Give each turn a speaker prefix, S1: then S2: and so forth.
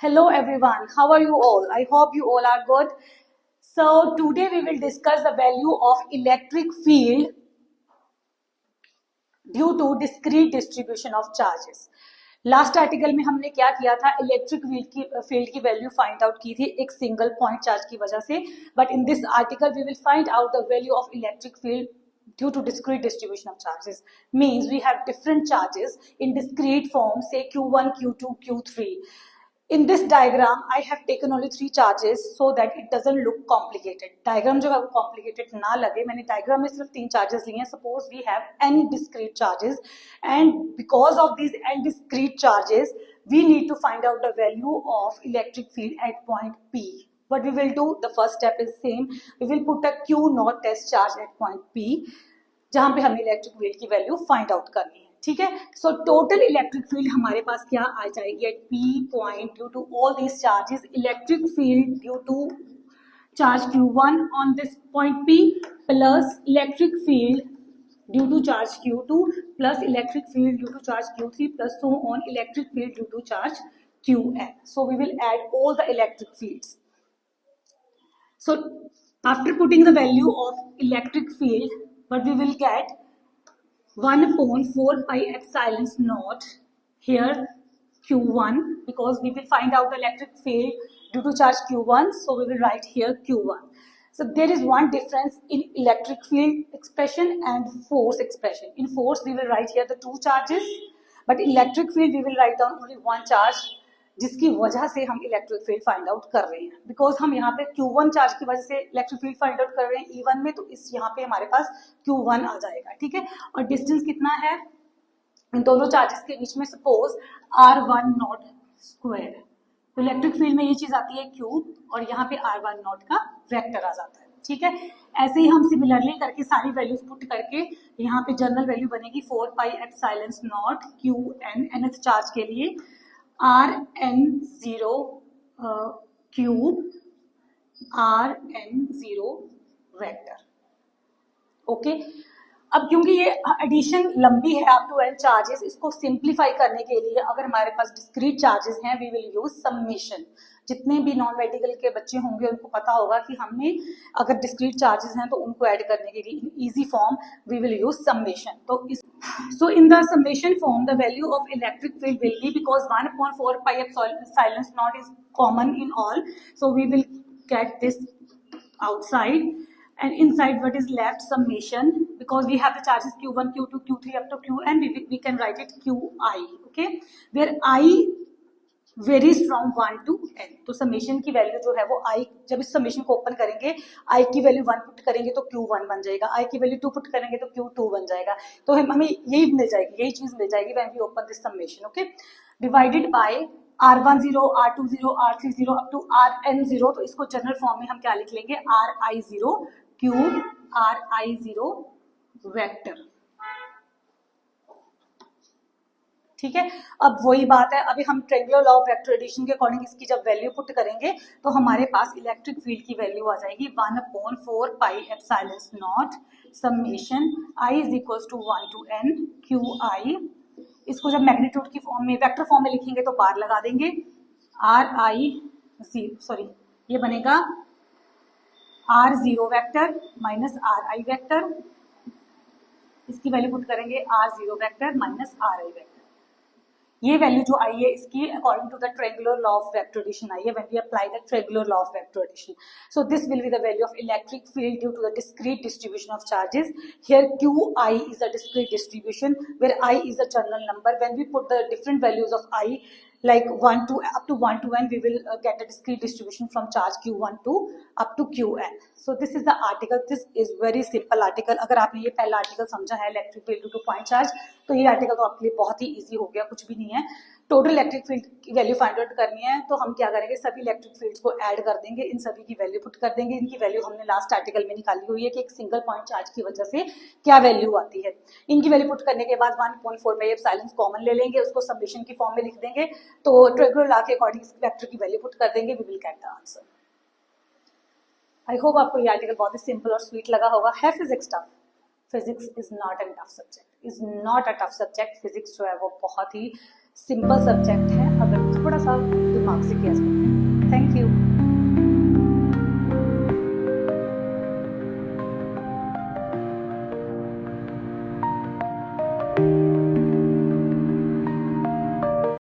S1: Hello everyone, how are you all? I hope you all are good. So today we will discuss the value of electric field due to discrete distribution of charges. Last article में हमने क्या किया था, electric field की value find out की थी एक single point charge की वजह से. But in this article we will find out the value of electric field due to discrete distribution of charges. Means we have different charges in discrete form, say q1, q2, q3. In this diagram I have taken only 3 charges so that it doesn't look complicated. Diagram जो है वो complicated ना लगे, मैंने diagram में सिर्फ 3 charges लिए हैं. Suppose we have n discrete charges and because of these n discrete charges we need to find out the value of electric field at point P. What we will do, the first step is same. We will put a Q naught test charge at point P जहां पे हमें electric field की value find out करनी है. ठीक है, so total electric field हमारे पास क्या आ जाएगी at P point due to all these charges. Electric field due to charge Q1 on this point P plus electric field due to charge Q2 plus electric field due to charge Q3 plus so on electric field due to charge Qn. So we will add all the electric fields. So after putting the value of electric field, what we will get 1/4 pi epsilon naught here Q1, because we will find out the electric field due to charge Q1, so we will write here Q1. So there is one difference in electric field expression and force expression. In force we will write here the 2 charges, but electric field we will write down only 1 charge, जिसकी वजह से हम electric field find out कर रहे हैं. Because हम यहाँ पे Q1 चार्ज की वजह से इलेक्ट्रिक फील्ड फाइंड आउट कर रहे हैं E1 में, तो इस यहाँ पे हमारे पास Q1 आ जाएगा. ठीक है, और डिस्टेंस कितना है इन दोनों चार्जेस के बीच में, सपोज R1 नॉट स्क्वायर. तो इलेक्ट्रिक फील्ड में ये चीज आती है क्यूब और यहाँ पे R1 नॉट का वेक्टर आ जाता है. ठीक है, ऐसे ही हम सिमिलरली करके सारी वैल्यूज पुट करके यहाँ पे जनरल वैल्यू बनेगी 4 पाई epsilon not Qn nth charge के लिए Rn0 cube Rn0 vector. Okay, अब क्योंकि ये एडिशन लंबी है अप टू n चार्जेस, इसको सिंप्लीफाई करने के लिए अगर हमारे पास डिस्क्रीट चार्जेस हैं वी विल यूज समेशन. जितने भी नॉन मेडिकल के बच्चे होंगे उनको पता होगा कि हमने अगर डिस्क्रीट चार्जेस हैं तो उनको ऐड करने के लिए in easy form we will use summation. तो so in the summation form the value of electric field will be, because 1/4 pi epsilon naught is common in all, so we will get this outside and inside what is left summation, because we have the charges Q1, Q2, Q3 up to Qn, we can write it Qi. Okay, where I varies from 1 to n. तो summation की value जो है वो i, जब इस summation को open करेंगे i की वैल्यू 1 पुट करेंगे तो Q1 बन जाएगा, i की वैल्यू 2 पुट करेंगे तो Q2 बन जाएगा. तो हमें यही मिल जाएगी, यही चीज मिल जाएगी when we open this summation. Okay, divided by R10, R20, R30 up to Rn0. तो इसको जनरल फॉर्म में हम क्या लिख लेंगे, Ri0 क्यूब Ri0 वेक्टर. ठीक है, अब वही बात है, अभी हम triangular law of vector addition के अकॉर्डिंग इसकी जब वैल्यू पुट करेंगे तो हमारे पास इलेक्ट्रिक फील्ड की वैल्यू आ जाएगी 1/4 pi epsilon naught summation i is equals to 1 to n Qi. इसको जब मैग्नीट्यूड की फॉर्म में वेक्टर फॉर्म में लिखेंगे तो बार लगा देंगे ये बनेगा R0 vector minus Ri vector. इसकी वैल्यू पुट करेंगे R0 vector minus Ri vector. ये वैल्यू जो आई है इसकी according to the triangular law of vector addition आई है when we apply the triangular law of vector addition. So this will be the value of electric field due to the discrete distribution of charges. Here Qi is a discrete distribution where I is a general number. When we put the different values of I like 1 to up to 1 to n, we will get a discrete distribution from charge Q1 to up to Qn. So this is the article. This is very simple article. अगर आपने ये पहला article समझा है electric field due two point charge, तो ये article तो आपके लिए बहुत ही इजी हो गया, कुछ भी नहीं है. टोटल इलेक्ट्रिक फील्ड की वैल्यू फाइंड आउट करनी है तो हम क्या करेंगे, सभी इलेक्ट्रिक फील्ड्स को ऐड कर देंगे, इन सभी की वैल्यू पुट कर देंगे. इनकी वैल्यू हमने लास्ट आर्टिकल में निकाली हुई है कि एक सिंगल पॉइंट चार्ज की वजह से क्या वैल्यू आती है. इनकी वैल्यू पुट करने के बाद 1/4 पाई एप्सिलॉन कॉमन ले लेंगे, उसको समेशन की फॉर्म में लिख देंगे, तो ट्रायंगुलर लॉ के अकॉर्डिंग इस वेक्टर की वैल्यू पुट कर देंगे, we will get the answer. I hope आपको ये आर्टिकल बहुत ही सिंपल और स्वीट लगा होगा. है physics tough? Physics is not an tough subject, is not a tough subject. Physics जो है वो बहुत ही सिंपल सब्जेक्ट है अगर थोड़ा सा दिमाग से किया जाए।